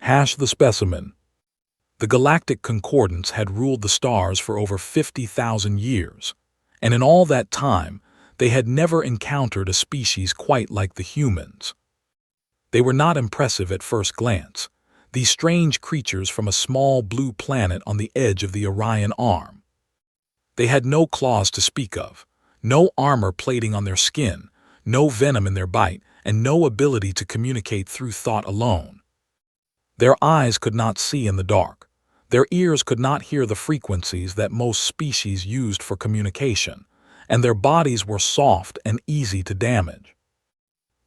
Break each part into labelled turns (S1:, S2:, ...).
S1: The specimen. The Galactic Concordance had ruled the stars for over 50,000 years, and in all that time, they had never encountered a species quite like the humans. They were not impressive at first glance, these strange creatures from a small blue planet on the edge of the Orion Arm. They had no claws to speak of, no armor plating on their skin, no venom in their bite, and no ability to communicate through thought alone. Their eyes could not see in the dark. Their ears could not hear the frequencies that most species used for communication, and their bodies were soft and easy to damage.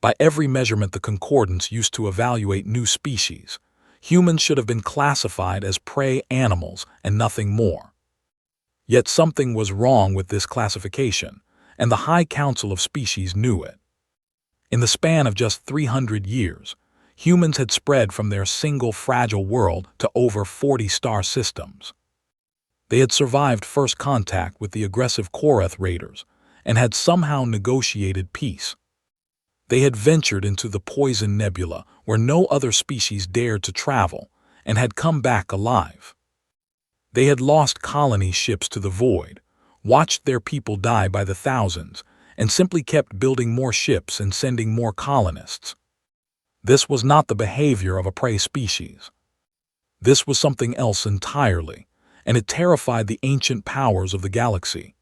S1: By every measurement the Concordance used to evaluate new species, humans should have been classified as prey animals and nothing more. Yet something was wrong with this classification, and the High Council of Species knew it. In the span of just 300 years, humans had spread from their single fragile world to over 40 star systems. They had survived first contact with the aggressive Korath raiders and had somehow negotiated peace. They had ventured into the Poison Nebula where no other species dared to travel and had come back alive. They had lost colony ships to the void, watched their people die by the thousands, and simply kept building more ships and sending more colonists. This was not the behavior of a prey species. This was something else entirely, and it terrified the ancient powers of the galaxy.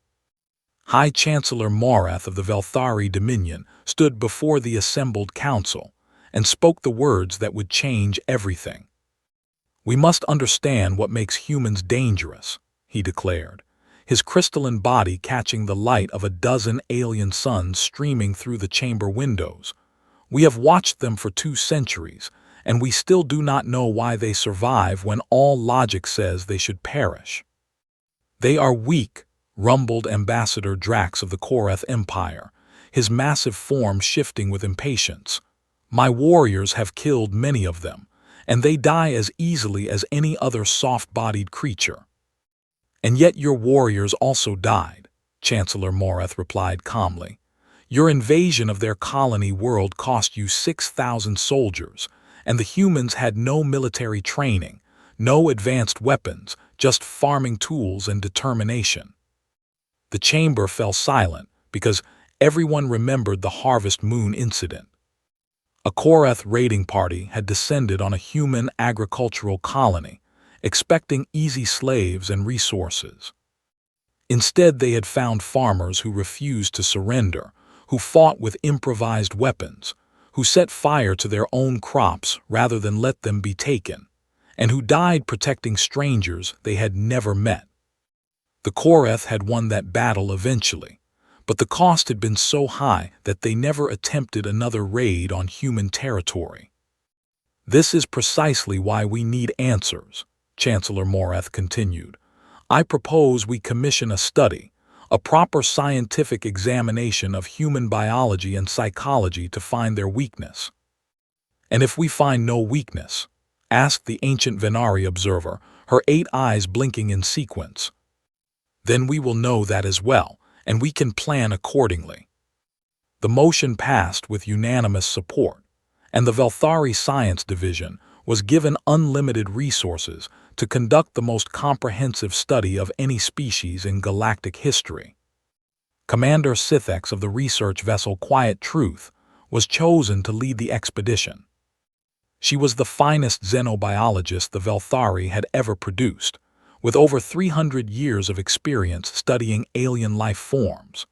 S1: High Chancellor Morath of the Velthari Dominion stood before the assembled council and spoke the words that would change everything. "We must understand what makes humans dangerous," he declared, his crystalline body catching the light of a dozen alien suns streaming through the chamber windows. "We have watched them for 2 centuries, and we still do not know why they survive when all logic says they should perish." "They are weak," rumbled Ambassador Drax of the Korath Empire, his massive form shifting with impatience. "My warriors have killed many of them, and they die as easily as any other soft-bodied creature." "And yet your warriors also died," Chancellor Morath replied calmly. "Your invasion of their colony world cost you 6,000 soldiers, and the humans had no military training, no advanced weapons, just farming tools and determination." The chamber fell silent because everyone remembered the Harvest Moon incident. A Korath raiding party had descended on a human agricultural colony, expecting easy slaves and resources. Instead, they had found farmers who refused to surrender, who fought with improvised weapons, who set fire to their own crops rather than let them be taken, and who died protecting strangers they had never met. The Korath had won that battle eventually, but the cost had been so high that they never attempted another raid on human territory. "This is precisely why we need answers," Chancellor Morath continued. "I propose we commission a study, a proper scientific examination of human biology and psychology to find their weakness." "And if we find no weakness?" asked the ancient Venari observer, her 8 eyes blinking in sequence. "Then we will know that as well, and we can plan accordingly." The motion passed with unanimous support, and the Velthari Science Division was given unlimited resources to conduct the most comprehensive study of any species in galactic history. Commander Sithx of the research vessel Quiet Truth was chosen to lead the expedition. She was the finest xenobiologist the Velthari had ever produced, with over 300 years of experience studying alien life forms.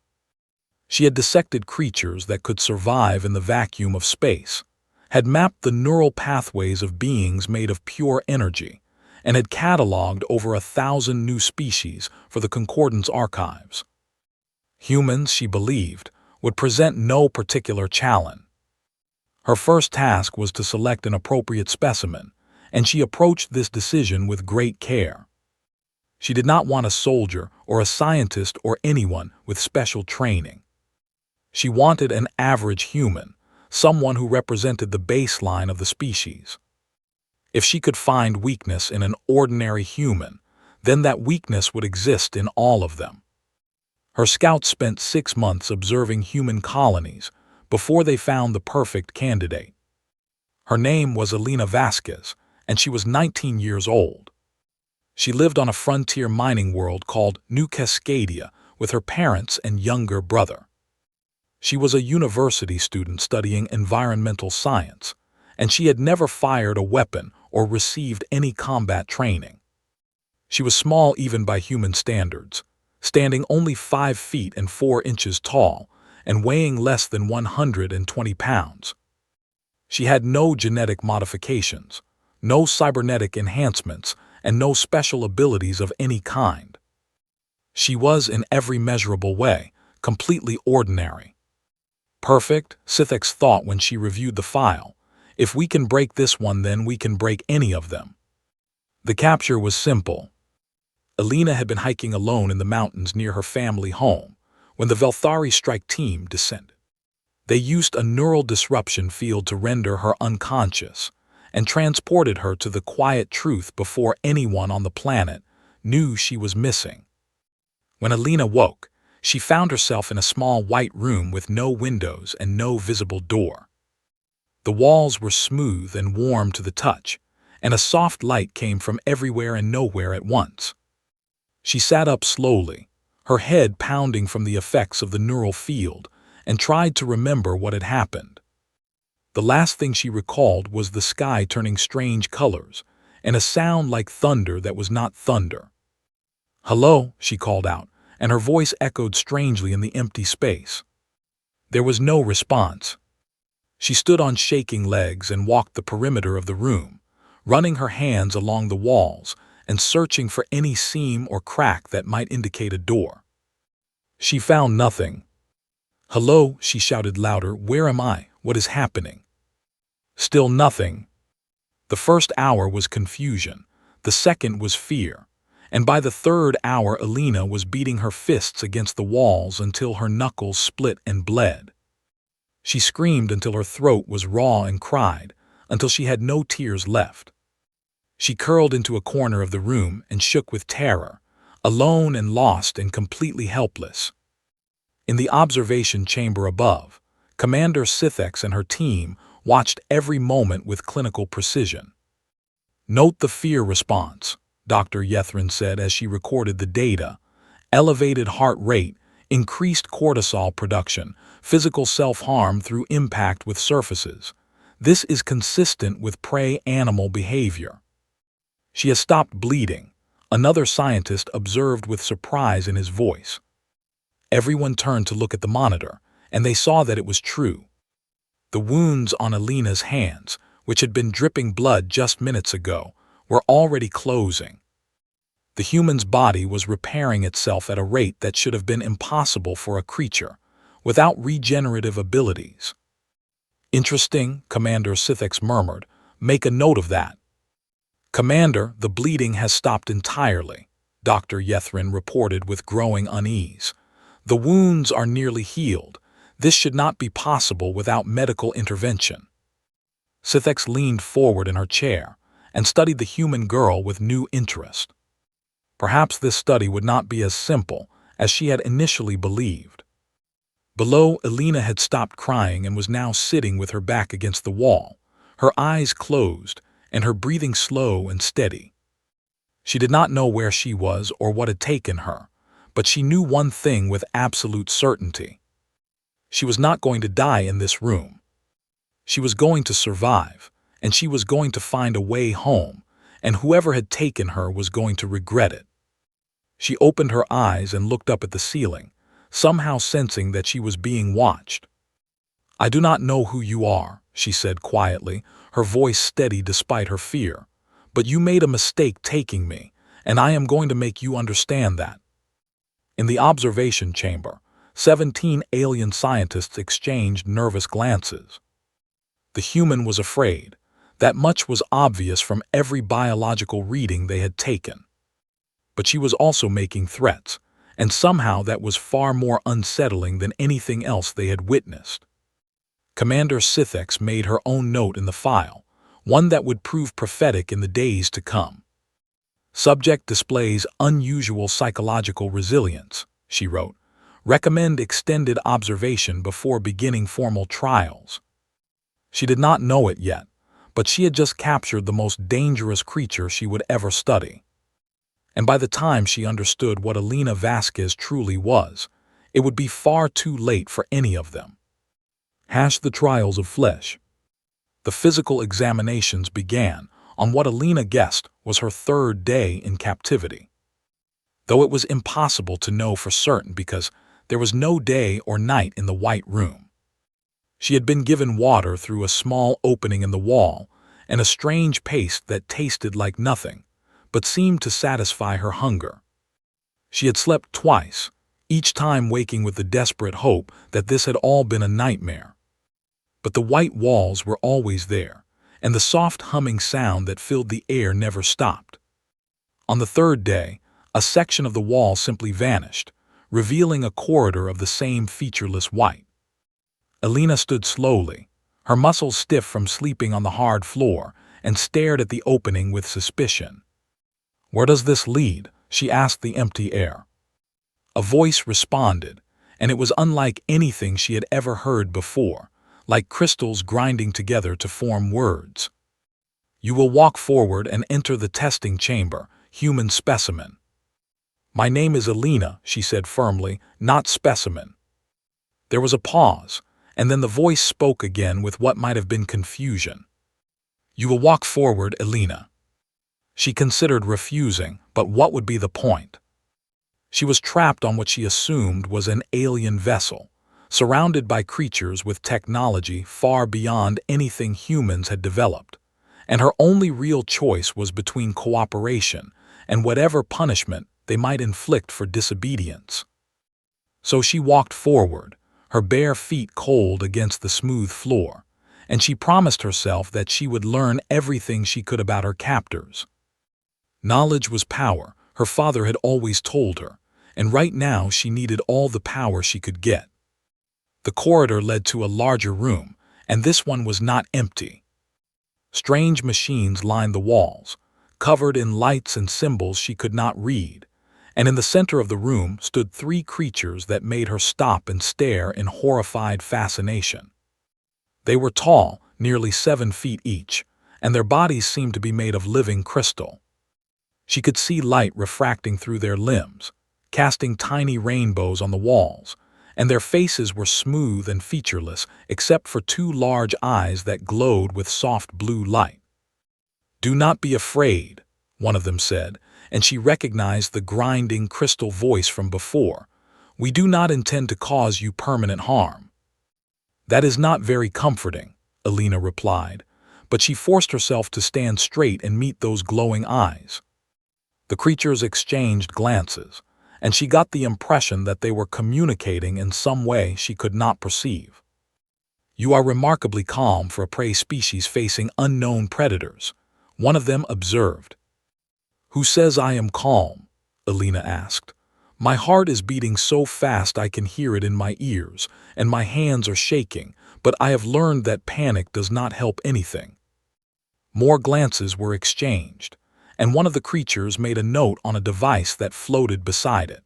S1: She had dissected creatures that could survive in the vacuum of space, had mapped the neural pathways of beings made of pure energy, and had cataloged over 1,000 new species for the Concordance archives. Humans, she believed, would present no particular challenge. Her first task was to select an appropriate specimen, and she approached this decision with great care. She did not want a soldier or a scientist or anyone with special training. She wanted an average human, someone who represented the baseline of the species. If she could find weakness in an ordinary human, then that weakness would exist in all of them. Her scouts spent 6 months observing human colonies before they found the perfect candidate. Her name was Elena Vasquez, and she was 19 years old. She lived on a frontier mining world called New Cascadia with her parents and younger brother. She was a university student studying environmental science, and she had never fired a weapon or received any combat training. She was small even by human standards, standing only 5 feet and 4 inches tall and weighing less than 120 pounds. She had no genetic modifications, no cybernetic enhancements, and no special abilities of any kind. She was, in every measurable way, completely ordinary. Perfect, Sithix thought when she reviewed the file. If we can break this one, then we can break any of them. The capture was simple. Alina had been hiking alone in the mountains near her family home when the Velthari strike team descended. They used a neural disruption field to render her unconscious and transported her to the quiet truth before anyone on the planet knew she was missing. When Alina woke, she found herself in a small white room with no windows and no visible door. The walls were smooth and warm to the touch, and a soft light came from everywhere and nowhere at once. She sat up slowly, her head pounding from the effects of the neural field, and tried to remember what had happened. The last thing she recalled was the sky turning strange colors and a sound like thunder that was not thunder. "Hello," she called out, and her voice echoed strangely in the empty space. There was no response. She stood on shaking legs and walked the perimeter of the room, running her hands along the walls and searching for any seam or crack that might indicate a door. She found nothing. "Hello," she shouted louder. "Where am I? What is happening?" Still nothing. The first hour was confusion, the second was fear, and by the third hour Alina was beating her fists against the walls until her knuckles split and bled. She screamed until her throat was raw and cried until she had no tears left. She curled into a corner of the room and shook with terror, alone and lost and completely helpless. In the observation chamber above, Commander Sithix and her team watched every moment with clinical precision. "Note the fear response," Dr. Yethrin said as she recorded the data. "Elevated heart rate, increased cortisol production, physical self-harm through impact with surfaces. This is consistent with prey animal behavior." "She has stopped bleeding," another scientist observed with surprise in his voice. Everyone turned to look at the monitor, and they saw that it was true. The wounds on Alina's hands, which had been dripping blood just minutes ago, were already closing. The human's body was repairing itself at a rate that should have been impossible for a creature, without regenerative abilities. "Interesting," Commander Sithix murmured. "Make a note of that." "Commander, the bleeding has stopped entirely," Dr. Yethrin reported with growing unease. "The wounds are nearly healed. This should not be possible without medical intervention." Sithix leaned forward in her chair and studied the human girl with new interest. Perhaps this study would not be as simple as she had initially believed. Below, Alina had stopped crying and was now sitting with her back against the wall, her eyes closed and her breathing slow and steady. She did not know where she was or what had taken her, but she knew one thing with absolute certainty. She was not going to die in this room. She was going to survive, and she was going to find a way home, and whoever had taken her was going to regret it. She opened her eyes and looked up at the ceiling, somehow sensing that she was being watched. "I do not know who you are," she said quietly, her voice steady despite her fear, "but you made a mistake taking me, and I am going to make you understand that." In the observation chamber, 17 alien scientists exchanged nervous glances. The human was afraid. That much was obvious from every biological reading they had taken. But she was also making threats, and somehow that was far more unsettling than anything else they had witnessed. Commander Sithix made her own note in the file, one that would prove prophetic in the days to come. "Subject displays unusual psychological resilience," she wrote. "Recommend extended observation before beginning formal trials." She did not know it yet, but she had just captured the most dangerous creature she would ever study. And by the time she understood what Alina Vasquez truly was, it would be far too late for any of them. The trials of flesh. The physical examinations began on what Alina guessed was her third day in captivity. Though it was impossible to know for certain because there was no day or night in the White Room. She had been given water through a small opening in the wall and a strange paste that tasted like nothing, but seemed to satisfy her hunger. She had slept twice, each time waking with the desperate hope that this had all been a nightmare. But the white walls were always there, and the soft humming sound that filled the air never stopped. On the third day, a section of the wall simply vanished, revealing a corridor of the same featureless white. Alina stood slowly, her muscles stiff from sleeping on the hard floor, and stared at the opening with suspicion. "Where does this lead?" she asked the empty air. A voice responded, and it was unlike anything she had ever heard before, like crystals grinding together to form words. "You will walk forward and enter the testing chamber, human specimen." "My name is Alina," she said firmly, "not specimen." There was a pause, and then the voice spoke again with what might have been confusion. "You will walk forward, Alina." She considered refusing, but what would be the point? She was trapped on what she assumed was an alien vessel, surrounded by creatures with technology far beyond anything humans had developed, and her only real choice was between cooperation and whatever punishment they might inflict for disobedience. So she walked forward, her bare feet cold against the smooth floor, and she promised herself that she would learn everything she could about her captors. Knowledge was power, her father had always told her, and right now she needed all the power she could get. The corridor led to a larger room, and this one was not empty. Strange machines lined the walls, covered in lights and symbols she could not read, and in the center of the room stood three creatures that made her stop and stare in horrified fascination. They were tall, nearly 7 feet each, and their bodies seemed to be made of living crystal. She could see light refracting through their limbs, casting tiny rainbows on the walls, and their faces were smooth and featureless except for 2 large eyes that glowed with soft blue light. "Do not be afraid," one of them said, and she recognized the grinding crystal voice from before. "We do not intend to cause you permanent harm." "That is not very comforting," Alina replied, but she forced herself to stand straight and meet those glowing eyes. The creatures exchanged glances, and she got the impression that they were communicating in some way she could not perceive. "You are remarkably calm for a prey species facing unknown predators," one of them observed. "Who says I am calm?" Alina asked. "My heart is beating so fast I can hear it in my ears, and my hands are shaking, but I have learned that panic does not help anything." More glances were exchanged, and one of the creatures made a note on a device that floated beside it.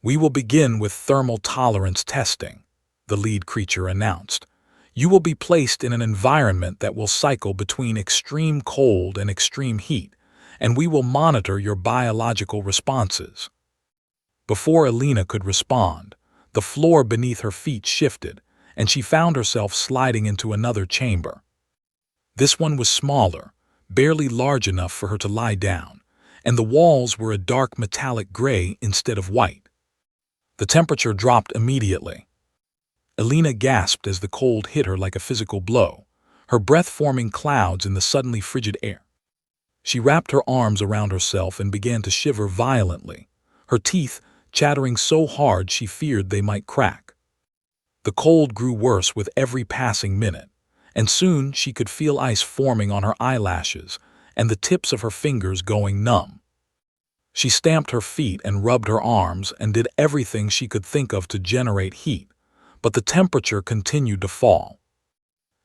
S1: "We will begin with thermal tolerance testing," the lead creature announced. "You will be placed in an environment that will cycle between extreme cold and extreme heat, and we will monitor your biological responses." Before Alina could respond, the floor beneath her feet shifted, and she found herself sliding into another chamber. This one was smaller, barely large enough for her to lie down, and the walls were a dark metallic gray instead of white. The temperature dropped immediately. Alina gasped as the cold hit her like a physical blow, her breath forming clouds in the suddenly frigid air. She wrapped her arms around herself and began to shiver violently, her teeth chattering so hard she feared they might crack. The cold grew worse with every passing minute, and soon she could feel ice forming on her eyelashes and the tips of her fingers going numb. She stamped her feet and rubbed her arms and did everything she could think of to generate heat, but the temperature continued to fall.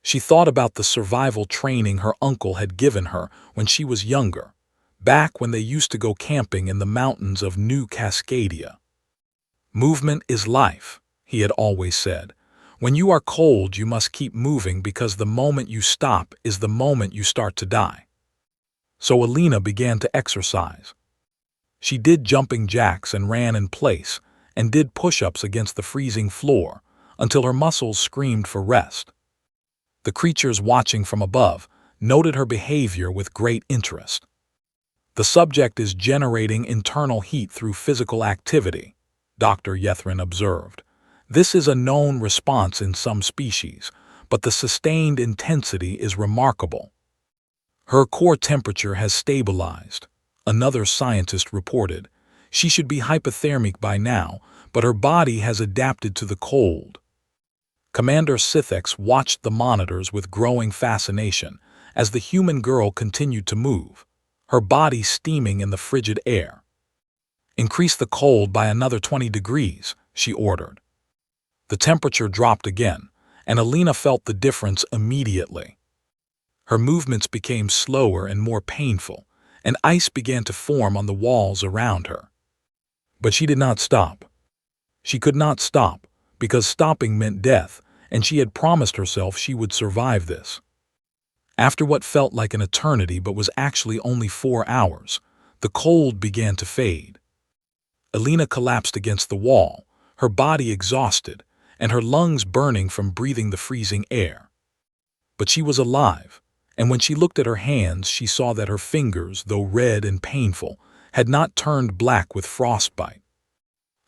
S1: She thought about the survival training her uncle had given her when she was younger, back when they used to go camping in the mountains of New Cascadia. "Movement is life," he had always said. When you are cold, you must keep moving because the moment you stop is the moment you start to die. So Alina began to exercise. She did jumping jacks and ran in place and did push-ups against the freezing floor until her muscles screamed for rest. The creatures watching from above noted her behavior with great interest. The subject is generating internal heat through physical activity, Dr. Yethrin observed. This is a known response in some species, but the sustained intensity is remarkable. Her core temperature has stabilized, another scientist reported. She should be hypothermic by now, but her body has adapted to the cold. Commander Sithix watched the monitors with growing fascination as the human girl continued to move, her body steaming in the frigid air. "Increase the cold by another 20 degrees, she ordered. The temperature dropped again, and Alina felt the difference immediately. Her movements became slower and more painful, and ice began to form on the walls around her. But she did not stop. She could not stop, because stopping meant death, and she had promised herself she would survive this. After what felt like an eternity but was actually only 4 hours, the cold began to fade. Alina collapsed against the wall, her body exhausted, and her lungs burning from breathing the freezing air. But she was alive, and when she looked at her hands, she saw that her fingers, though red and painful, had not turned black with frostbite.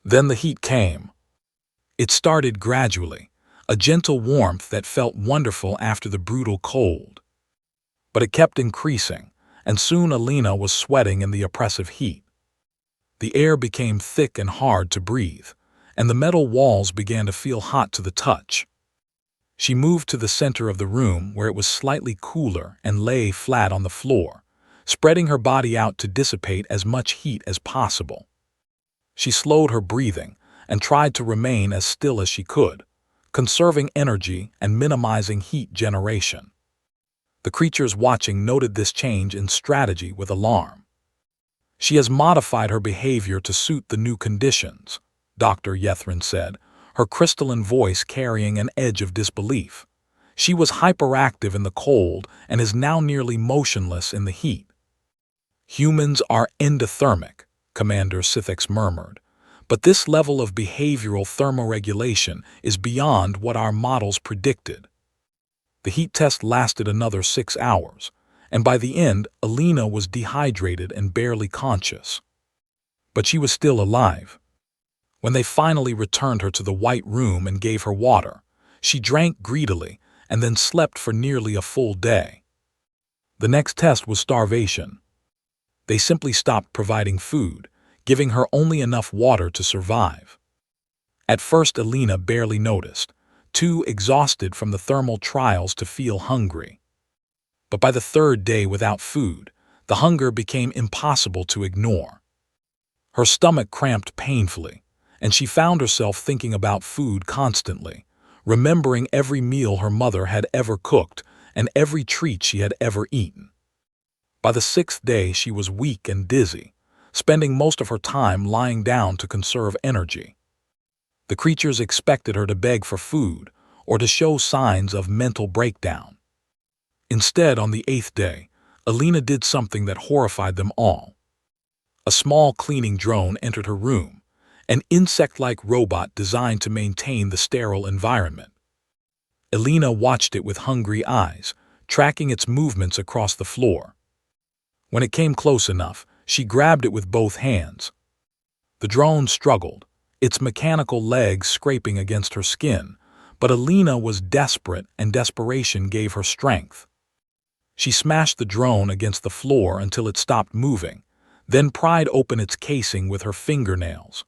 S1: Then the heat came. It started gradually, a gentle warmth that felt wonderful after the brutal cold. But it kept increasing, and soon Alina was sweating in the oppressive heat. The air became thick and hard to breathe, and the metal walls began to feel hot to the touch. She moved to the center of the room where it was slightly cooler and lay flat on the floor, spreading her body out to dissipate as much heat as possible. She slowed her breathing and tried to remain as still as she could, conserving energy and minimizing heat generation. The creatures watching noted this change in strategy with alarm. "She has modified her behavior to suit the new conditions," Dr. Yethrin said, her crystalline voice carrying an edge of disbelief. "She was hyperactive in the cold and is now nearly motionless in the heat." "Humans are endothermic," Commander Sithix murmured, "but this level of behavioral thermoregulation is beyond what our models predicted." The heat test lasted another 6 hours, and by the end, Alina was dehydrated and barely conscious. But she was still alive. When they finally returned her to the white room and gave her water, she drank greedily and then slept for nearly a full day. The next test was starvation. They simply stopped providing food, giving her only enough water to survive. At first, Alina barely noticed, too exhausted from the thermal trials to feel hungry. But by the 3rd day without food, the hunger became impossible to ignore. Her stomach cramped painfully, and she found herself thinking about food constantly, remembering every meal her mother had ever cooked and every treat she had ever eaten. By the 6th day, she was weak and dizzy, spending most of her time lying down to conserve energy. The creatures expected her to beg for food or to show signs of mental breakdown. Instead, on the 8th day, Alina did something that horrified them all. A small cleaning drone entered her room, an insect-like robot designed to maintain the sterile environment. Alina watched it with hungry eyes, tracking its movements across the floor. When it came close enough, she grabbed it with both hands. The drone struggled, its mechanical legs scraping against her skin, but Alina was desperate and desperation gave her strength. She smashed the drone against the floor until it stopped moving, then pried open its casing with her fingernails.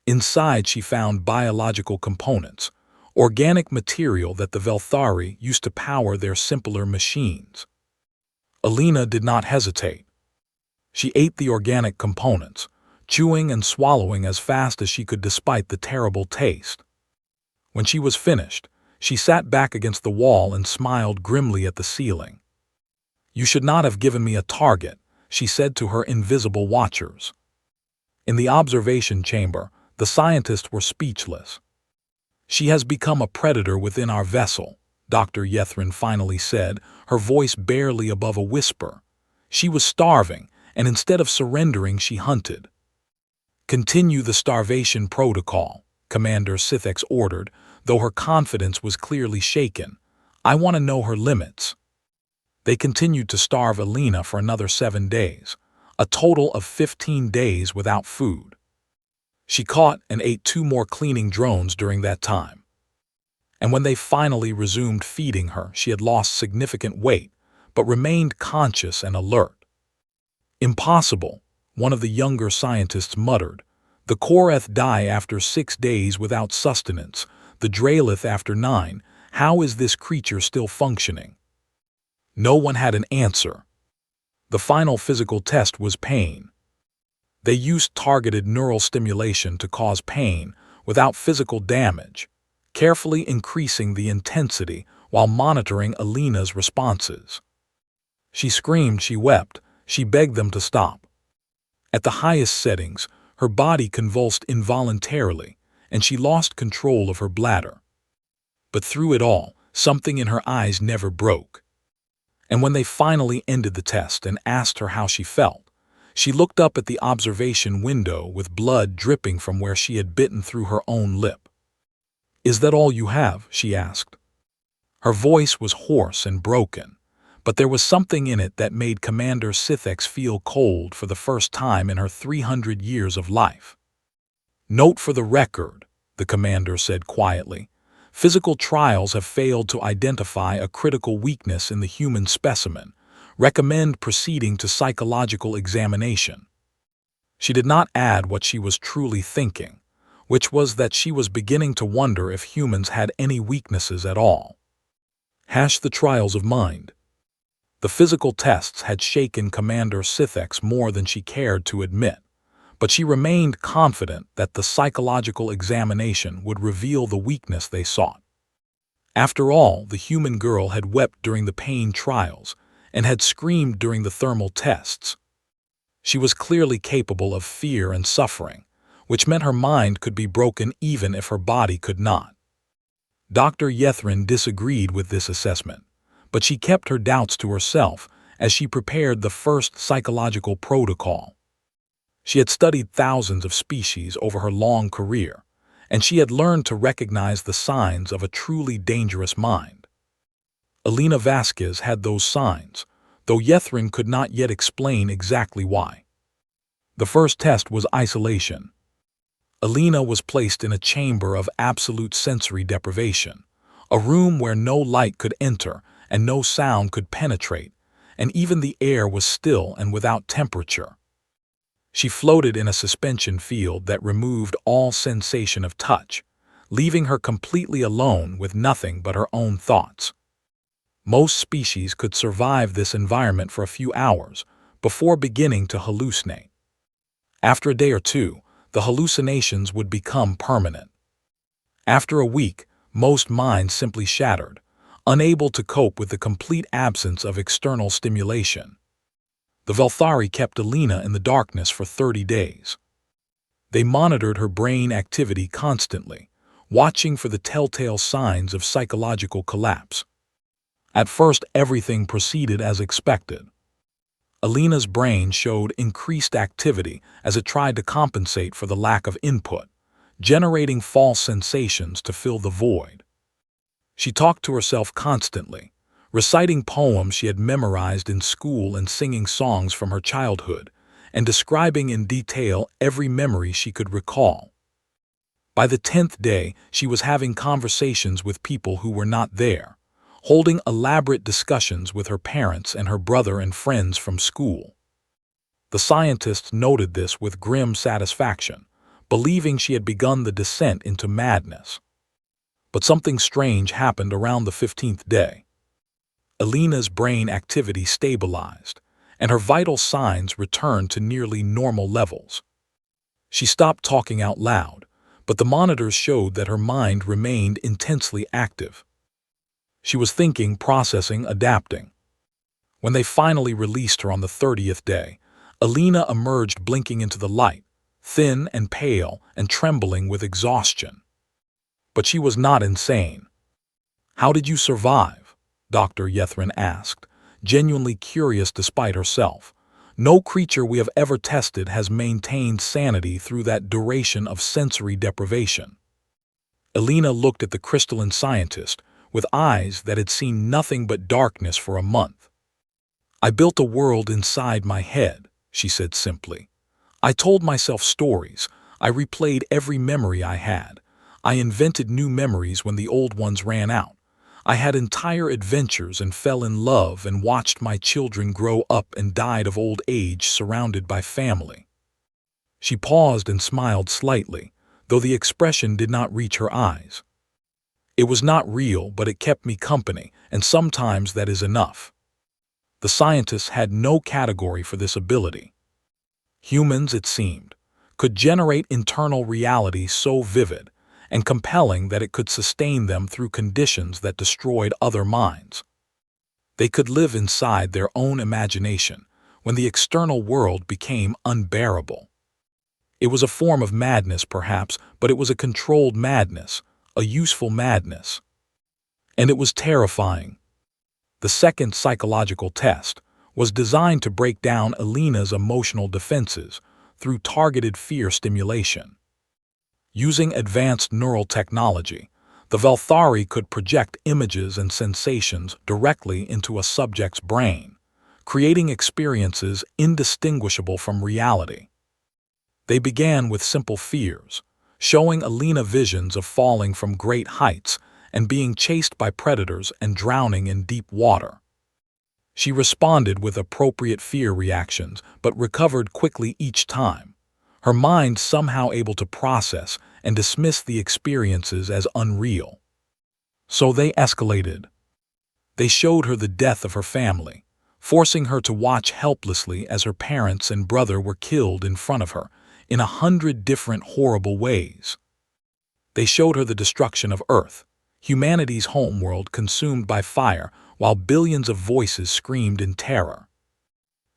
S1: Inside, she found biological components, organic material that the Velthari used to power their simpler machines. Alina did not hesitate. She ate the organic components, chewing and swallowing as fast as she could despite the terrible taste. When she was finished, she sat back against the wall and smiled grimly at the ceiling. "You should not have given me a target," she said to her invisible watchers. In the observation chamber, the scientists were speechless. "She has become a predator within our vessel," Dr. Yethrin finally said, her voice barely above a whisper. "She was starving, and instead of surrendering, she hunted." "Continue the starvation protocol," Commander Sithx ordered, though her confidence was clearly shaken. "I want to know her limits." They continued to starve Alina for another 7 days, a total of 15 days without food. She caught and ate 2 more cleaning drones during that time. And when they finally resumed feeding her, she had lost significant weight, but remained conscious and alert. "Impossible," one of the younger scientists muttered. "The Koreth die after 6 days without sustenance, the Dralith after 9. How is this creature still functioning?" No one had an answer. The final physical test was pain. They used targeted neural stimulation to cause pain without physical damage, carefully increasing the intensity while monitoring Alina's responses. She screamed, she wept, she begged them to stop. At the highest settings, her body convulsed involuntarily, and she lost control of her bladder. But through it all, something in her eyes never broke. And when they finally ended the test and asked her how she felt, she looked up at the observation window with blood dripping from where she had bitten through her own lip. "Is that all you have?" she asked. Her voice was hoarse and broken, but there was something in it that made Commander Sithx feel cold for the first time in her 300 years of life. "Note for the record," the commander said quietly, "physical trials have failed to identify a critical weakness in the human specimen. Recommend proceeding to psychological examination." She did not add what she was truly thinking, which was that she was beginning to wonder if humans had any weaknesses at all. The trials of mind. The physical tests had shaken Commander Sithx more than she cared to admit, but she remained confident that the psychological examination would reveal the weakness they sought. After all, the human girl had wept during the pain trials and had screamed during the thermal tests. She was clearly capable of fear and suffering, which meant her mind could be broken even if her body could not. Dr. Yethrin disagreed with this assessment, but she kept her doubts to herself as she prepared the first psychological protocol. She had studied thousands of species over her long career, and she had learned to recognize the signs of a truly dangerous mind. Alina Vasquez had those signs, though Yethrin could not yet explain exactly why. The first test was isolation. Alina was placed in a chamber of absolute sensory deprivation, a room where no light could enter and no sound could penetrate, and even the air was still and without temperature. She floated in a suspension field that removed all sensation of touch, leaving her completely alone with nothing but her own thoughts. Most species could survive this environment for a few hours before beginning to hallucinate. After a day or 2, the hallucinations would become permanent. After a week, most minds simply shattered, unable to cope with the complete absence of external stimulation. The Velthari kept Alina in the darkness for 30 days. They monitored her brain activity constantly, watching for the telltale signs of psychological collapse. At first, everything proceeded as expected. Alina's brain showed increased activity as it tried to compensate for the lack of input, generating false sensations to fill the void. She talked to herself constantly, reciting poems she had memorized in school and singing songs from her childhood, and describing in detail every memory she could recall. By the 10th day, she was having conversations with people who were not there, holding elaborate discussions with her parents and her brother and friends from school. The scientists noted this with grim satisfaction, believing she had begun the descent into madness. But something strange happened around the 15th day. Alina's brain activity stabilized, and her vital signs returned to nearly normal levels. She stopped talking out loud, but the monitors showed that her mind remained intensely active. She was thinking, processing, adapting. When they finally released her on the 30th day, Alina emerged blinking into the light, thin and pale and trembling with exhaustion. But she was not insane. "How did you survive?" Dr. Yethrin asked, genuinely curious despite herself. "No creature we have ever tested has maintained sanity through that duration of sensory deprivation." Elena looked at the crystalline scientist with eyes that had seen nothing but darkness for a month. "I built a world inside my head," she said simply. "I told myself stories. I replayed every memory I had. I invented new memories when the old ones ran out. I had entire adventures and fell in love and watched my children grow up and died of old age surrounded by family." She paused and smiled slightly, though the expression did not reach her eyes. "It was not real, but it kept me company, and sometimes that is enough." The scientists had no category for this ability. Humans, it seemed, could generate internal reality so vivid and compelling that it could sustain them through conditions that destroyed other minds. They could live inside their own imagination when the external world became unbearable. It was a form of madness, perhaps, but it was a controlled madness, a useful madness. And it was terrifying. The second psychological test was designed to break down Elena's emotional defenses through targeted fear stimulation. Using advanced neural technology, the Valthari could project images and sensations directly into a subject's brain, creating experiences indistinguishable from reality. They began with simple fears, showing Elena visions of falling from great heights and being chased by predators and drowning in deep water. She responded with appropriate fear reactions, but recovered quickly each time, her mind somehow able to process and dismiss the experiences as unreal. So they escalated. They showed her the death of her family, forcing her to watch helplessly as her parents and brother were killed in front of her in 100 different horrible ways. They showed her the destruction of Earth, humanity's homeworld consumed by fire while billions of voices screamed in terror.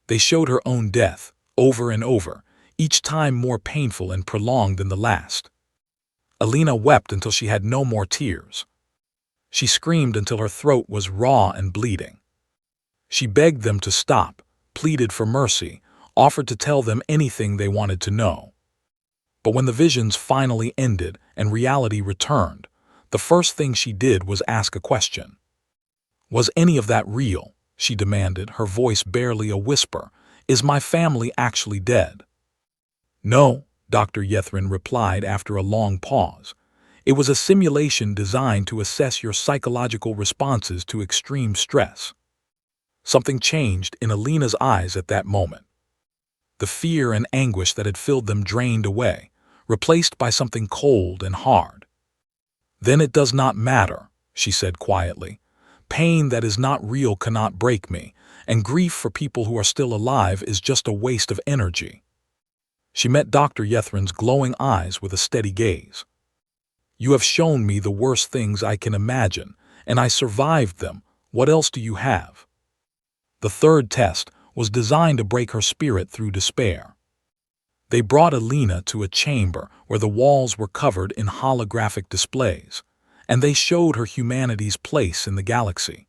S1: They showed her own death, over and over, each time more painful and prolonged than the last. Elena wept until she had no more tears. She screamed until her throat was raw and bleeding. She begged them to stop, pleaded for mercy, offered to tell them anything they wanted to know. But when the visions finally ended and reality returned, the first thing she did was ask a question. "Was any of that real?" she demanded, her voice barely a whisper. "Is my family actually dead?" "No," Dr. Yethrin replied after a long pause. "It was a simulation designed to assess your psychological responses to extreme stress." Something changed in Elena's eyes at that moment. The fear and anguish that had filled them drained away, replaced by something cold and hard. "Then it does not matter," she said quietly. "Pain that is not real cannot break me, and grief for people who are still alive is just a waste of energy." She met Dr. Yethrin's glowing eyes with a steady gaze. "You have shown me the worst things I can imagine, and I survived them. What else do you have?" The third test was designed to break her spirit through despair. They brought Elena to a chamber where the walls were covered in holographic displays, and they showed her humanity's place in the galaxy.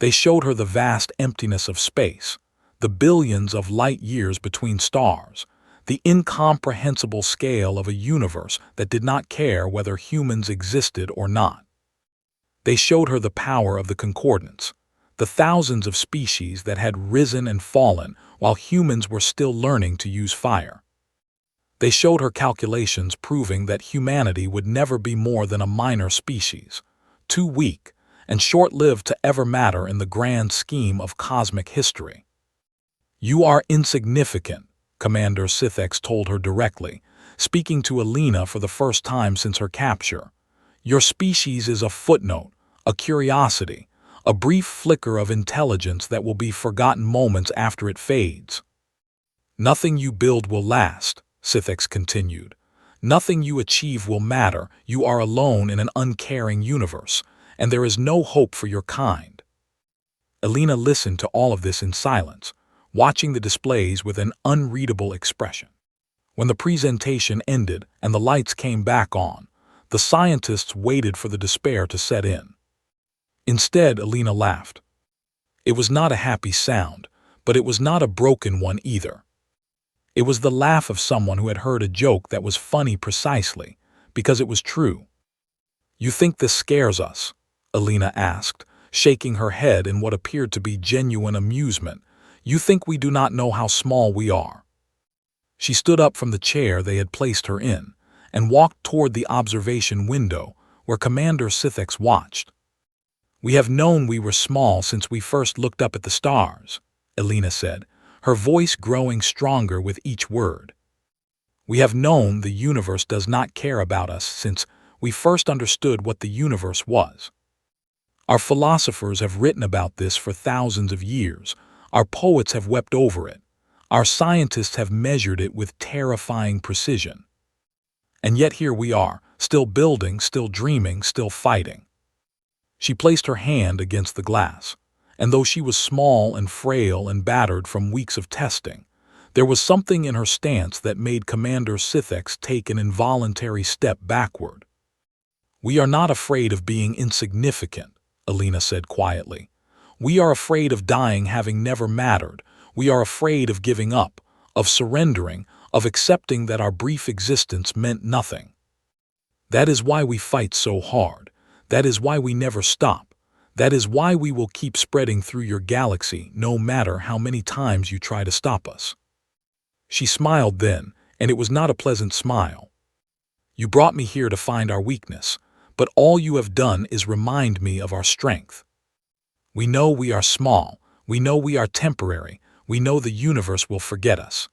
S1: They showed her the vast emptiness of space, the billions of light years between stars, the incomprehensible scale of a universe that did not care whether humans existed or not. They showed her the power of the concordance, the thousands of species that had risen and fallen while humans were still learning to use fire. They showed her calculations proving that humanity would never be more than a minor species, too weak and short-lived to ever matter in the grand scheme of cosmic history. "You are insignificant," Commander Sithx told her directly, speaking to Elena for the first time since her capture. "Your species is a footnote, a curiosity, a brief flicker of intelligence that will be forgotten moments after it fades." "Nothing you build will last," Sithx continued. "Nothing you achieve will matter. You are alone in an uncaring universe, and there is no hope for your kind." Elena listened to all of this in silence, watching the displays with an unreadable expression. When the presentation ended and the lights came back on, the The scientists waited for the despair to set in. Instead, Alina laughed. It was not a happy sound, but it was not a broken one either. It was the laugh of someone who had heard a joke that was funny precisely because it was true. "You think this scares us?" Alina asked, shaking her head in what appeared to be genuine amusement. "You think we do not know how small we are?" She stood up from the chair they had placed her in and walked toward the observation window where Commander Sithix watched. "We have known we were small since we first looked up at the stars," Alina said, her voice growing stronger with each word. "We have known the universe does not care about us since we first understood what the universe was. Our philosophers have written about this for thousands of years. Our poets have wept over it. Our scientists have measured it with terrifying precision. And yet here we are, still building, still dreaming, still fighting." She placed her hand against the glass, and though she was small and frail and battered from weeks of testing, there was something in her stance that made Commander Sithix take an involuntary step backward. "We are not afraid of being insignificant," Alina said quietly. "We are afraid of dying having never mattered. We are afraid of giving up, of surrendering, of accepting that our brief existence meant nothing. That is why we fight so hard. That is why we never stop. That is why we will keep spreading through your galaxy no matter how many times you try to stop us." She smiled then, and it was not a pleasant smile. "You brought me here to find our weakness, but all you have done is remind me of our strength. We know we are small. We know we are temporary. We know the universe will forget us.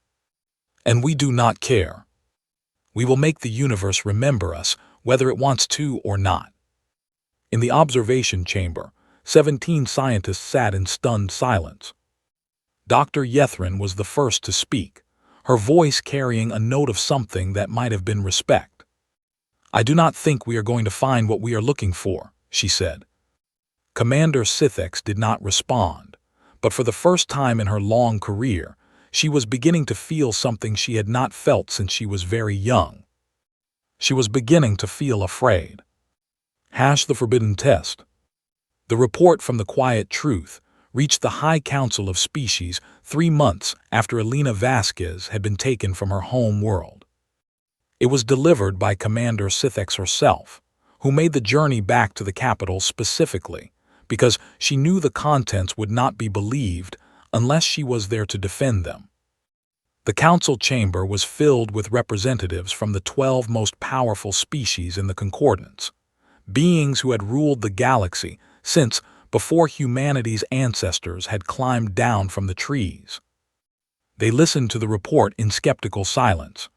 S1: And we do not care. We will make the universe remember us, whether it wants to or not." In the observation chamber, 17 scientists sat in stunned silence. Dr. Yethrin was the first to speak, her voice carrying a note of something that might have been respect. "I do not think we are going to find what we are looking for," she said. Commander Sithix did not respond, but for the first time in her long career, she was beginning to feel something she had not felt since she was very young. She was beginning to feel afraid. The forbidden test. The report from the Quiet Truth reached the High Council of Species 3 months after Alina Vasquez had been taken from her home world. It was delivered by Commander Sithix herself, who made the journey back to the capital specifically because she knew the contents would not be believed unless she was there to defend them. The council chamber was filled with representatives from the 12 most powerful species in the concordance, beings who had ruled the galaxy since before humanity's ancestors had climbed down from the trees. They listened to the report in skeptical silence.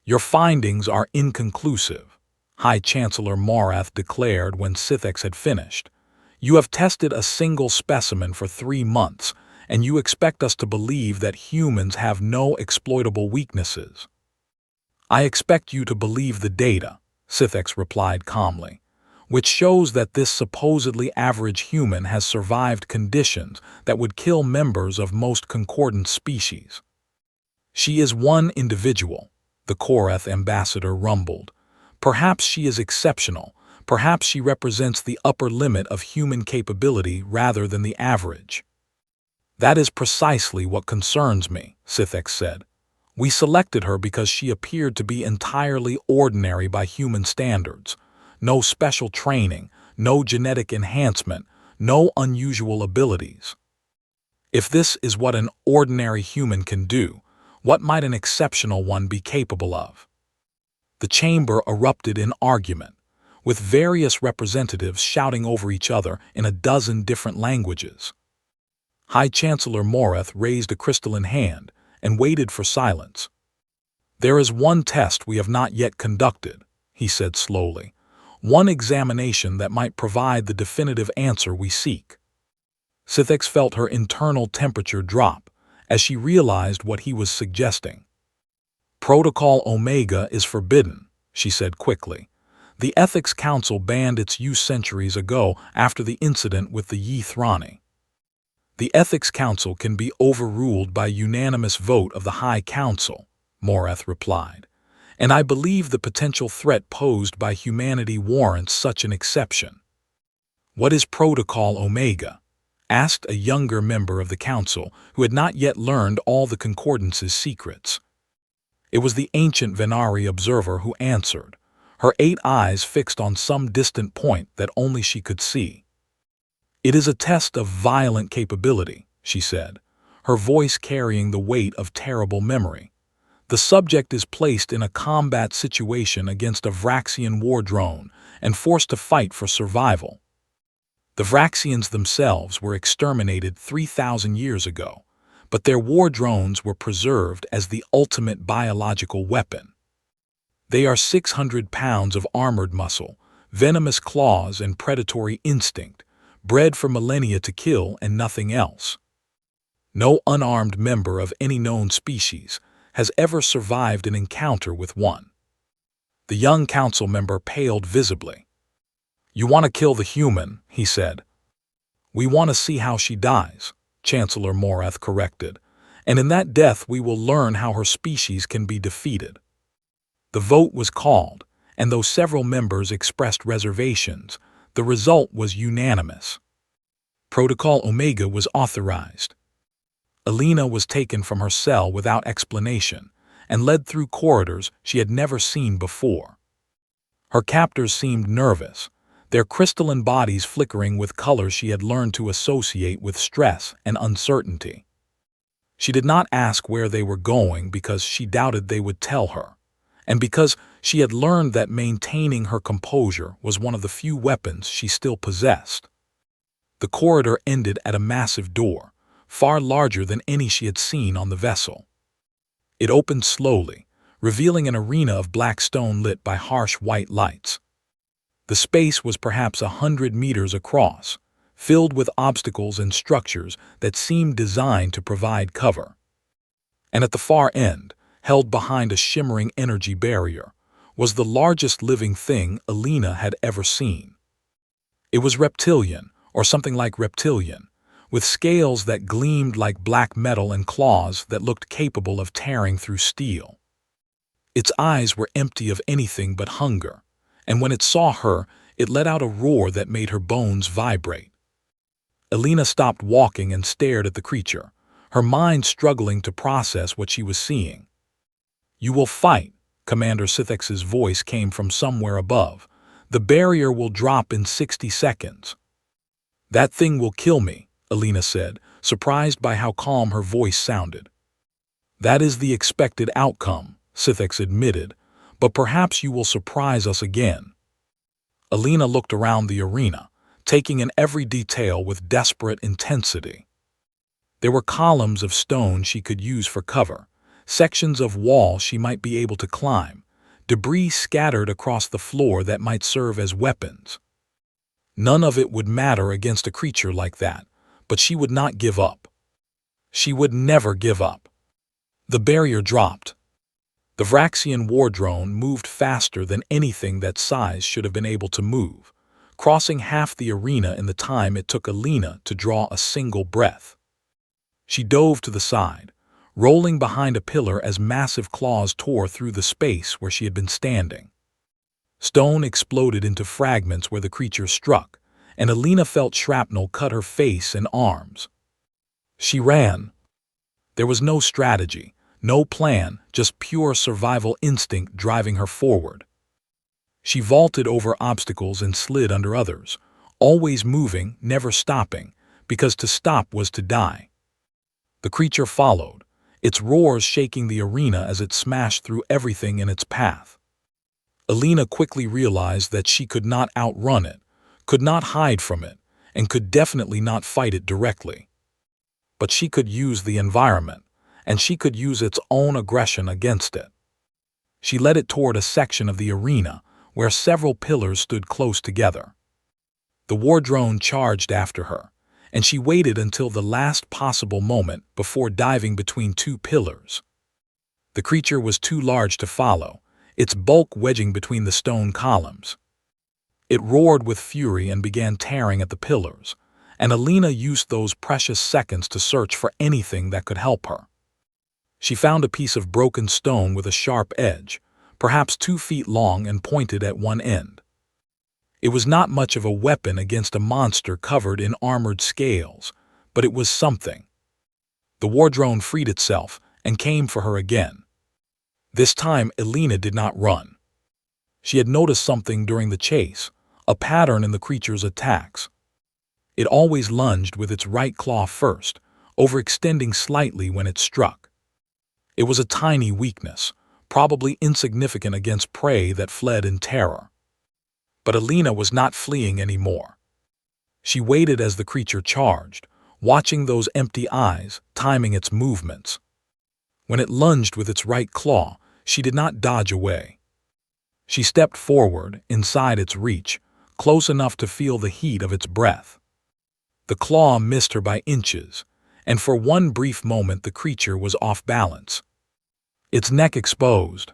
S1: "Your findings are inconclusive," High Chancellor Morath declared when Sithix had finished. "You have tested a single specimen for 3 months, and you expect us to believe that humans have no exploitable weaknesses." "I expect you to believe the data," Sithix replied calmly, "which shows that this supposedly average human has survived conditions that would kill members of most concordant species." "She is one individual," the Korath ambassador rumbled. "Perhaps she is exceptional. Perhaps she represents the upper limit of human capability rather than the average." "That is precisely what concerns me," Sithix said. "We selected her because she appeared to be entirely ordinary by human standards. No special training, no genetic enhancement, no unusual abilities. If this is what an ordinary human can do, what might an exceptional one be capable of?" The chamber erupted in argument, with various representatives shouting over each other in a dozen different languages. High Chancellor Morath raised a crystalline hand and waited for silence. "There is one test we have not yet conducted," he said slowly. "One examination that might provide the definitive answer we seek." Sithix felt her internal temperature drop as she realized what he was suggesting. "Protocol Omega is forbidden," she said quickly. "The Ethics Council banned its use centuries ago after the incident with the Ythrani." "The Ethics Council can be overruled by unanimous vote of the High Council," Morath replied. and I believe the potential threat posed by humanity warrants such an exception." "What is Protocol Omega?" asked a younger member of the council who had not yet learned all the Concordance's secrets. It was the ancient Venari observer who answered, her 8 eyes fixed on some distant point that only she could see. "It is a test of violent capability," she said, her voice carrying the weight of terrible memory. "The subject is placed in a combat situation against a Vraxian war drone and forced to fight for survival. The Vraxians themselves were exterminated 3,000 years ago, but their war drones were preserved as the ultimate biological weapon. They are 600 pounds of armored muscle, venomous claws and predatory instinct, bred for millennia to kill and nothing else. No unarmed member of any known species has ever survived an encounter with one." The young council member paled visibly. "You want to kill the human," he said. "We want to see how she dies," Chancellor Morath corrected, "and in that death we will learn how her species can be defeated." The vote was called, and though several members expressed reservations, the result was unanimous. Protocol Omega was authorized. Alina was taken from her cell without explanation and led through corridors she had never seen before. Her captors seemed nervous, their crystalline bodies flickering with colors she had learned to associate with stress and uncertainty. She did not ask where they were going because she doubted they would tell her, and because she had learned that maintaining her composure was one of the few weapons she still possessed. The corridor ended at a massive door, far larger than any she had seen on the vessel. It opened slowly, revealing an arena of black stone lit by harsh white lights. The space was perhaps 100 meters across, filled with obstacles and structures that seemed designed to provide cover. And at the far end, held behind a shimmering energy barrier, was the largest living thing Alina had ever seen. It was reptilian, or something like reptilian, with scales that gleamed like black metal and claws that looked capable of tearing through steel. Its eyes were empty of anything but hunger, and when it saw her, it let out a roar that made her bones vibrate. Alina stopped walking and stared at the creature, her mind struggling to process what she was seeing. "You will fight," Commander Sithex's voice came from somewhere above. "The barrier will drop in 60 seconds. "That thing will kill me," Alina said, surprised by how calm her voice sounded. "That is the expected outcome," Sithix admitted, "but perhaps you will surprise us again." Alina looked around the arena, taking in every detail with desperate intensity. There were columns of stone she could use for cover, sections of wall she might be able to climb, debris scattered across the floor that might serve as weapons. None of it would matter against a creature like that, but she would not give up. She would never give up. The barrier dropped. The Vraxian war drone moved faster than anything that size should have been able to move, crossing half the arena in the time it took Alina to draw a single breath. She dove to the side, rolling behind a pillar as massive claws tore through the space where she had been standing. Stone exploded into fragments where the creature struck, and Alina felt shrapnel cut her face and arms. She ran. There was no strategy, no plan, just pure survival instinct driving her forward. She vaulted over obstacles and slid under others, always moving, never stopping, because to stop was to die. The creature followed, its roars shaking the arena as it smashed through everything in its path. Alina quickly realized that she could not outrun it, could not hide from it, and could definitely not fight it directly. But she could use the environment, and she could use its own aggression against it. She led it toward a section of the arena where several pillars stood close together. The war drone charged after her, and she waited until the last possible moment before diving between 2 pillars. The creature was too large to follow, its bulk wedging between the stone columns. It roared with fury and began tearing at the pillars, and Alina used those precious seconds to search for anything that could help her. She found a piece of broken stone with a sharp edge, perhaps 2 feet long and pointed at one end. It was not much of a weapon against a monster covered in armored scales, but it was something. The war drone freed itself and came for her again. This time, Elena did not run. She had noticed something during the chase, a pattern in the creature's attacks. It always lunged with its right claw first, overextending slightly when it struck. It was a tiny weakness, probably insignificant against prey that fled in terror. But Elena was not fleeing anymore. She waited as the creature charged, watching those empty eyes, timing its movements. When it lunged with its right claw, she did not dodge away. She stepped forward, inside its reach, close enough to feel the heat of its breath. The claw missed her by inches, and for one brief moment the creature was off balance. Its neck exposed.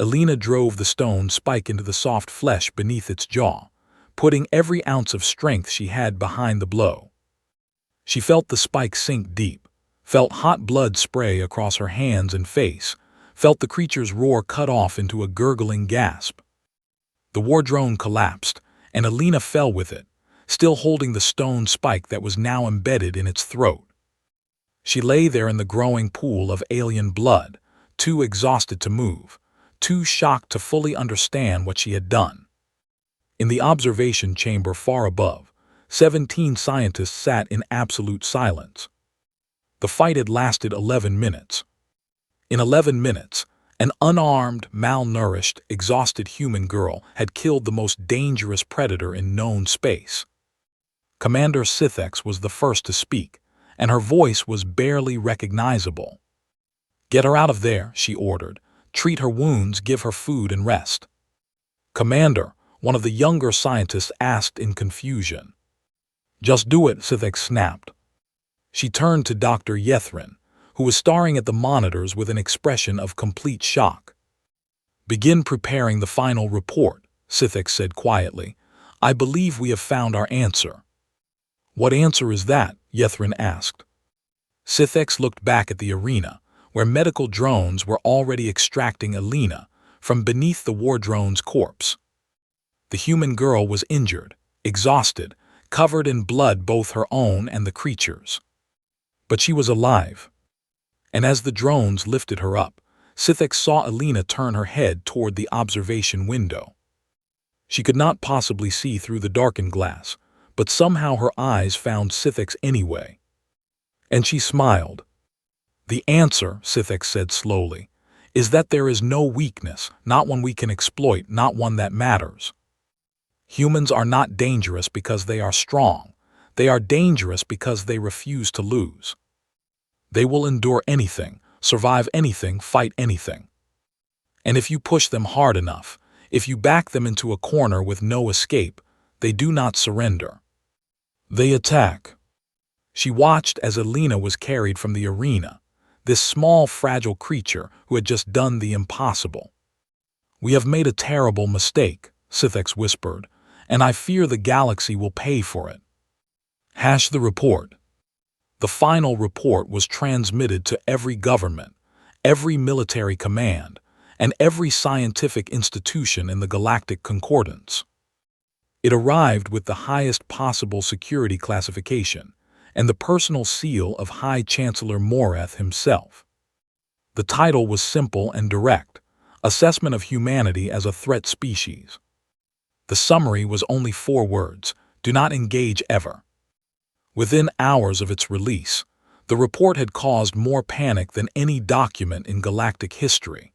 S1: Elena drove the stone spike into the soft flesh beneath its jaw, putting every ounce of strength she had behind the blow. She felt the spike sink deep, felt hot blood spray across her hands and face, felt the creature's roar cut off into a gurgling gasp. The war drone collapsed, and Elena fell with it, still holding the stone spike that was now embedded in its throat. She lay there in the growing pool of alien blood, too exhausted to move, too shocked to fully understand what she had done. In the observation chamber far above, 17 scientists sat in absolute silence. The fight had lasted 11 minutes. In 11 minutes, an unarmed, malnourished, exhausted human girl had killed the most dangerous predator in known space. Commander Sithx was the first to speak, and her voice was barely recognizable. "Get her out of there," she ordered. "Treat her wounds, give her food and rest." "Commander," one of the younger scientists asked in confusion. "Just do it," Sithx snapped. She turned to Dr. Yethrin, who was staring at the monitors with an expression of complete shock. "Begin preparing the final report," Sithx said quietly. "I believe we have found our answer." "What answer is that?" Yethrin asked. Sithx looked back at the arena, where medical drones were already extracting Elena from beneath the war drone's corpse. The human girl was injured, exhausted, covered in blood, both her own and the creature's. But she was alive. And as the drones lifted her up, Sithx saw Elena turn her head toward the observation window. She could not possibly see through the darkened glass, but somehow her eyes found Sithx anyway. And she smiled. "The answer," Sithx said slowly, "is that there is no weakness, not one we can exploit, not one that matters. Humans are not dangerous because they are strong. They are dangerous because they refuse to lose. They will endure anything, survive anything, fight anything. And if you push them hard enough, if you back them into a corner with no escape, they do not surrender. They attack." She watched as Elena was carried from the arena, this small, fragile creature who had just done the impossible. "We have made a terrible mistake," Sithx whispered, "and I fear the galaxy will pay for it." Hash the report. The final report was transmitted to every government, every military command, and every scientific institution in the Galactic Concordance. It arrived with the highest possible security classification and the personal seal of High Chancellor Morath himself. The title was simple and direct: Assessment of Humanity as a Threat Species. The summary was only 4 words: do not engage ever. Within hours of its release, the report had caused more panic than any document in galactic history.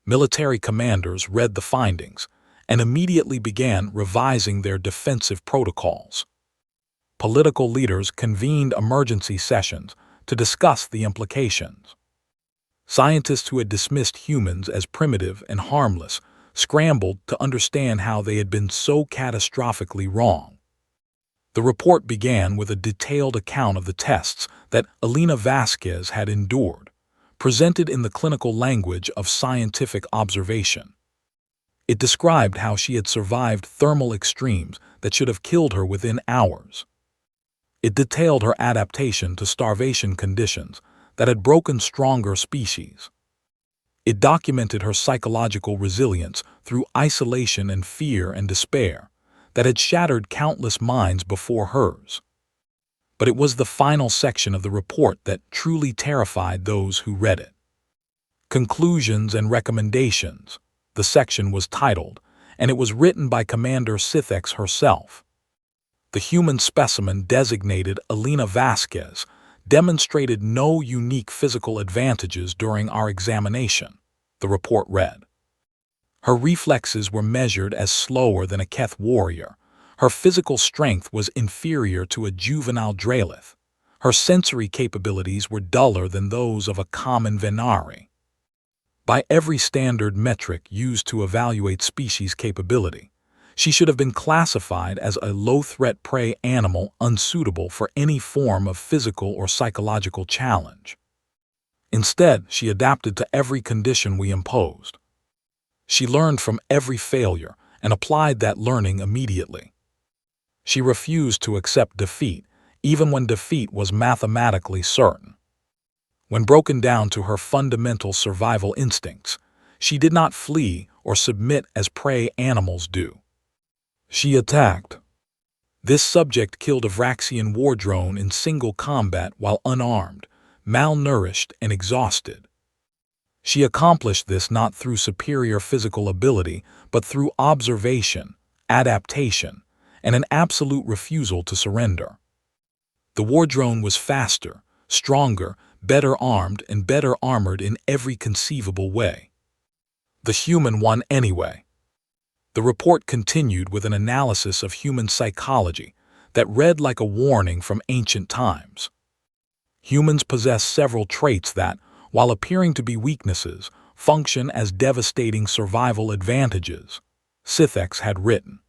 S1: Military commanders read the findings and immediately began revising their defensive protocols. Political leaders convened emergency sessions to discuss the implications. Scientists who had dismissed humans as primitive and harmless scrambled to understand how they had been so catastrophically wrong. The report began with a detailed account of the tests that Elena Vasquez had endured, presented in the clinical language of scientific observation. It described how she had survived thermal extremes that should have killed her within hours. It detailed her adaptation to starvation conditions that had broken stronger species. It documented her psychological resilience through isolation and fear and despair that had shattered countless minds before hers. But it was the final section of the report that truly terrified those who read it. Conclusions and Recommendations. The section was titled, and it was written by Commander Sithx herself. The human specimen designated Elena Vasquez demonstrated no unique physical advantages during our examination, the report read. Her reflexes were measured as slower than a Keth warrior. Her physical strength was inferior to a juvenile Dralith. Her sensory capabilities were duller than those of a common Venari. By every standard metric used to evaluate species capability, she should have been classified as a low-threat prey animal unsuitable for any form of physical or psychological challenge. Instead, she adapted to every condition we imposed. She learned from every failure and applied that learning immediately. She refused to accept defeat, even when defeat was mathematically certain. When broken down to her fundamental survival instincts, she did not flee or submit as prey animals do. She attacked. This subject killed a Vraxian war drone in single combat while unarmed, malnourished, and exhausted. She accomplished this not through superior physical ability, but through observation, adaptation, and an absolute refusal to surrender. The war drone was faster, stronger, better armed, and better armored in every conceivable way. The human won anyway. The report continued with an analysis of human psychology that read like a warning from ancient times. Humans possess several traits that, while appearing to be weaknesses, function as devastating survival advantages, Sithx had written.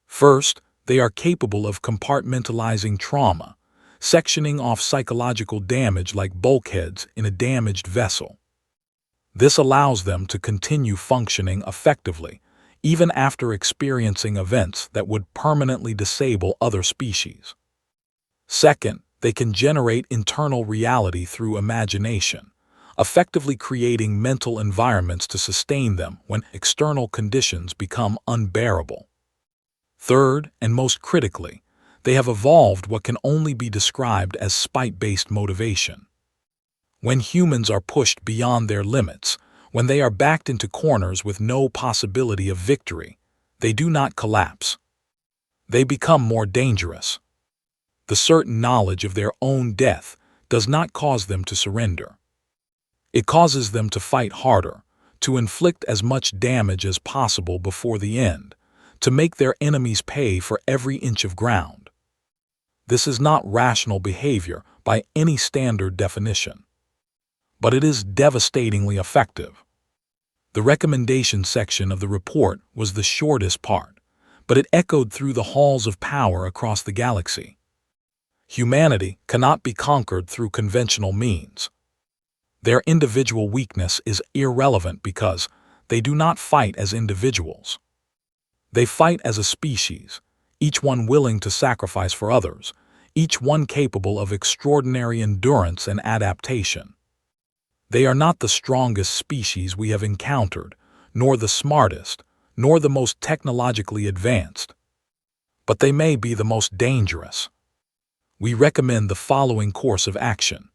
S1: First, they are capable of compartmentalizing trauma, sectioning off psychological damage like bulkheads in a damaged vessel. This allows them to continue functioning effectively, even after experiencing events that would permanently disable other species. Second, they can generate internal reality through imagination, effectively creating mental environments to sustain them when external conditions become unbearable. Third, and most critically, they have evolved what can only be described as spite-based motivation. When humans are pushed beyond their limits, when they are backed into corners with no possibility of victory, they do not collapse. They become more dangerous. The certain knowledge of their own death does not cause them to surrender. It causes them to fight harder, to inflict as much damage as possible before the end, to make their enemies pay for every inch of ground. This is not rational behavior by any standard definition. But it is devastatingly effective. The recommendation section of the report was the shortest part, but it echoed through the halls of power across the galaxy. Humanity cannot be conquered through conventional means. Their individual weakness is irrelevant because they do not fight as individuals. They fight as a species, each one willing to sacrifice for others, each one capable of extraordinary endurance and adaptation. They are not the strongest species we have encountered, nor the smartest, nor the most technologically advanced. But they may be the most dangerous. We recommend the following course of action.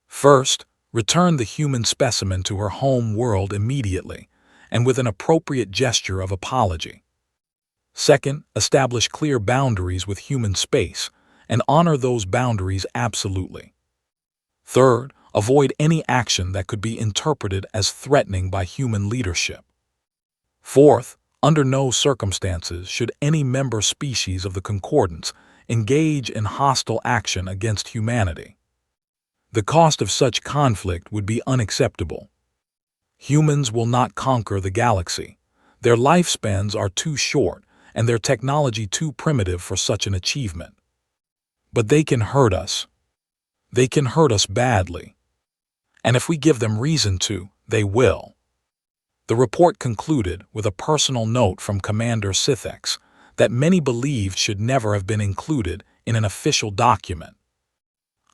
S1: First, return the human specimen to her home world immediately, and with an appropriate gesture of apology. Second, establish clear boundaries with human space, and honor those boundaries absolutely. Third, avoid any action that could be interpreted as threatening by human leadership. Fourth, under no circumstances should any member species of the Concordance engage in hostile action against humanity. The cost of such conflict would be unacceptable. Humans will not conquer the galaxy. Their lifespans are too short and their technology too primitive for such an achievement. But they can hurt us. They can hurt us badly. And if we give them reason to, they will. The report concluded with a personal note from Commander Sithx that many believed should never have been included in an official document.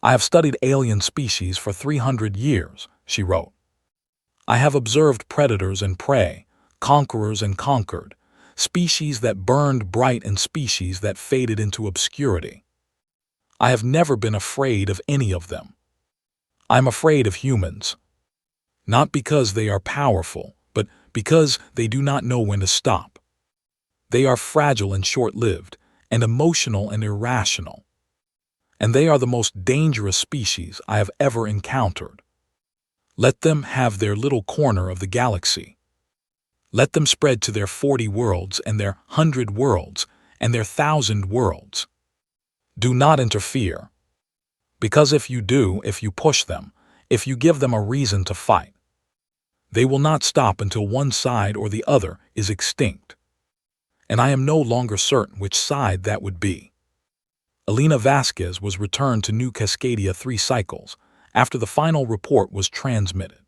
S1: I have studied alien species for 300 years, she wrote. I have observed predators and prey, conquerors and conquered, species that burned bright and species that faded into obscurity. I have never been afraid of any of them. I'm afraid of humans. Not because they are powerful, but because they do not know when to stop. They are fragile and short-lived, and emotional and irrational. And they are the most dangerous species I have ever encountered. Let them have their little corner of the galaxy. Let them spread to their 40 worlds and their 100 worlds and their 1,000 worlds. Do not interfere. Because if you do, if you push them, if you give them a reason to fight, they will not stop until one side or the other is extinct. And I am no longer certain which side that would be. Elena Vasquez was returned to New Cascadia 3 cycles after the final report was transmitted.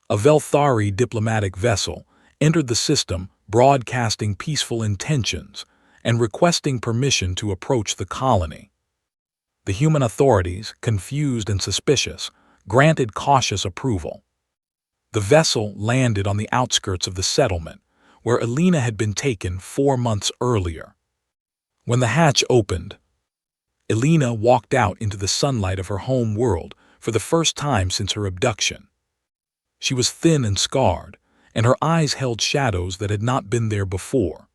S1: A Velthari diplomatic vessel entered the system broadcasting peaceful intentions and requesting permission to approach the colony. The human authorities, confused and suspicious, granted cautious approval. The vessel landed on the outskirts of the settlement, where Elena had been taken 4 months earlier. When the hatch opened, Elena walked out into the sunlight of her home world for the first time since her abduction. She was thin and scarred, and her eyes held shadows that had not been there before.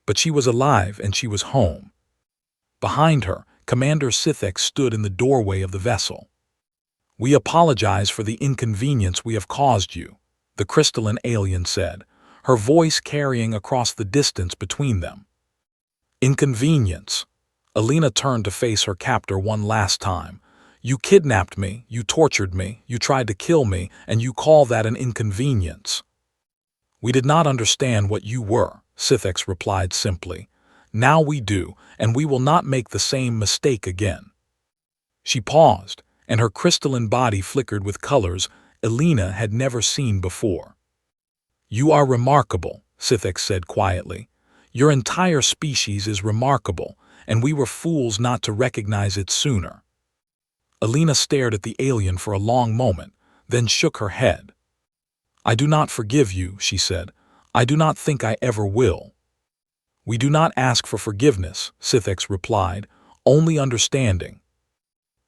S1: But she was alive and she was home. Behind her, Commander Sithek stood in the doorway of the vessel. "We apologize for the inconvenience we have caused you," the crystalline alien said, her voice carrying across the distance between them. Inconvenience. Elena turned to face her captor one last time. "You kidnapped me, you tortured me, you tried to kill me, and you call that an inconvenience." "We did not understand what you were," Sithek replied simply. "Now we do, and we will not make the same mistake again." She paused, and her crystalline body flickered with colors Elena had never seen before. "You are remarkable," Sithek said quietly. "Your entire species is remarkable, and we were fools not to recognize it sooner." Elena stared at the alien for a long moment, then shook her head. "I do not forgive you," she said. "I do not think I ever will." "We do not ask for forgiveness," Sithek replied, "only understanding."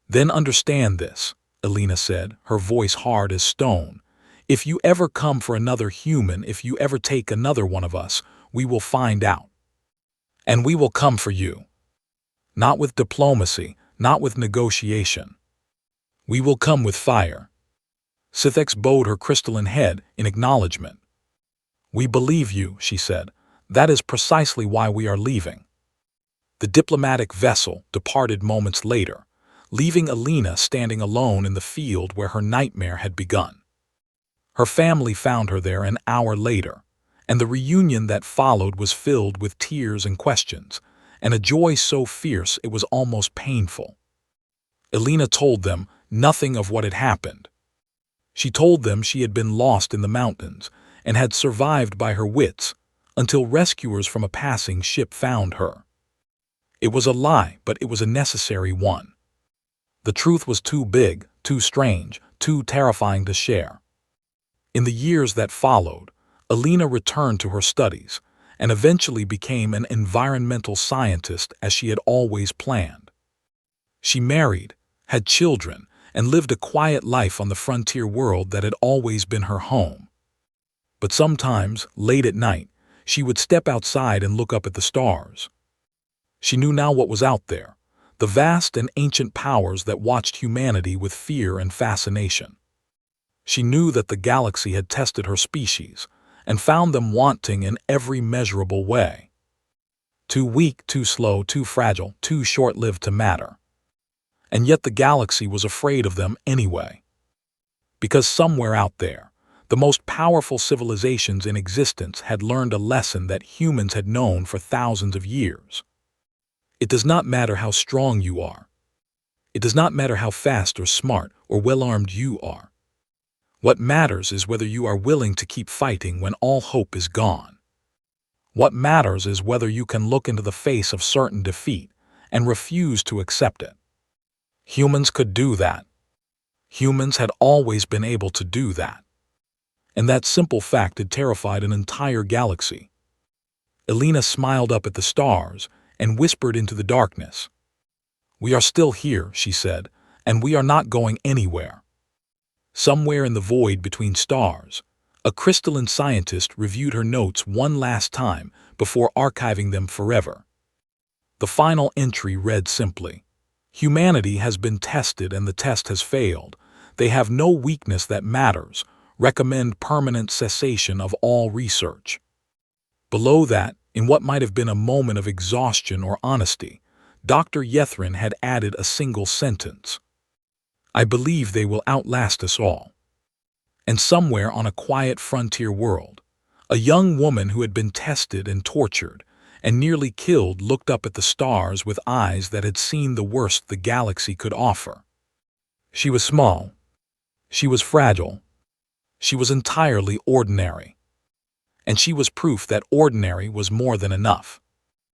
S1: "Then understand this," Elena said, her voice hard as stone. "If you ever come for another human, if you ever take another one of us, we will find out. And we will come for you. Not with diplomacy, not with negotiation. We will come with fire." Sithek bowed her crystalline head in acknowledgement. "We believe you," she said. "That is precisely why we are leaving." The diplomatic vessel departed moments later, leaving Elena standing alone in the field where her nightmare had begun. Her family found her there an hour later, and the reunion that followed was filled with tears and questions, and a joy so fierce it was almost painful. Elena told them nothing of what had happened. She told them she had been lost in the mountains and had survived by her wits until rescuers from a passing ship found her. It was a lie, but it was a necessary one. The truth was too big, too strange, too terrifying to share. In the years that followed, Elena returned to her studies and eventually became an environmental scientist as she had always planned. She married, had children, and lived a quiet life on the frontier world that had always been her home. But sometimes, late at night, she would step outside and look up at the stars. She knew now what was out there, the vast and ancient powers that watched humanity with fear and fascination. She knew that the galaxy had tested her species and found them wanting in every measurable way. Too weak, too slow, too fragile, too short-lived to matter. And yet the galaxy was afraid of them anyway. Because somewhere out there, the most powerful civilizations in existence had learned a lesson that humans had known for thousands of years. It does not matter how strong you are. It does not matter how fast or smart or well-armed you are. What matters is whether you are willing to keep fighting when all hope is gone. What matters is whether you can look into the face of certain defeat and refuse to accept it. Humans could do that. Humans had always been able to do that. and that simple fact had terrified an entire galaxy. Elena smiled up at the stars and whispered into the darkness. "We are still here," she said, "and we are not going anywhere." Somewhere in the void between stars, a crystalline scientist reviewed her notes one last time before archiving them forever. The final entry read simply, "Humanity has been tested and the test has failed. They have no weakness that matters. Recommend permanent cessation of all research." Below that, in what might have been a moment of exhaustion or honesty, Dr. Yethrin had added a single sentence. "I believe they will outlast us all." And somewhere on a quiet frontier world, a young woman who had been tested and tortured and nearly killed looked up at the stars with eyes that had seen the worst the galaxy could offer. She was small. She was fragile. She was entirely ordinary. And she was proof that ordinary was more than enough.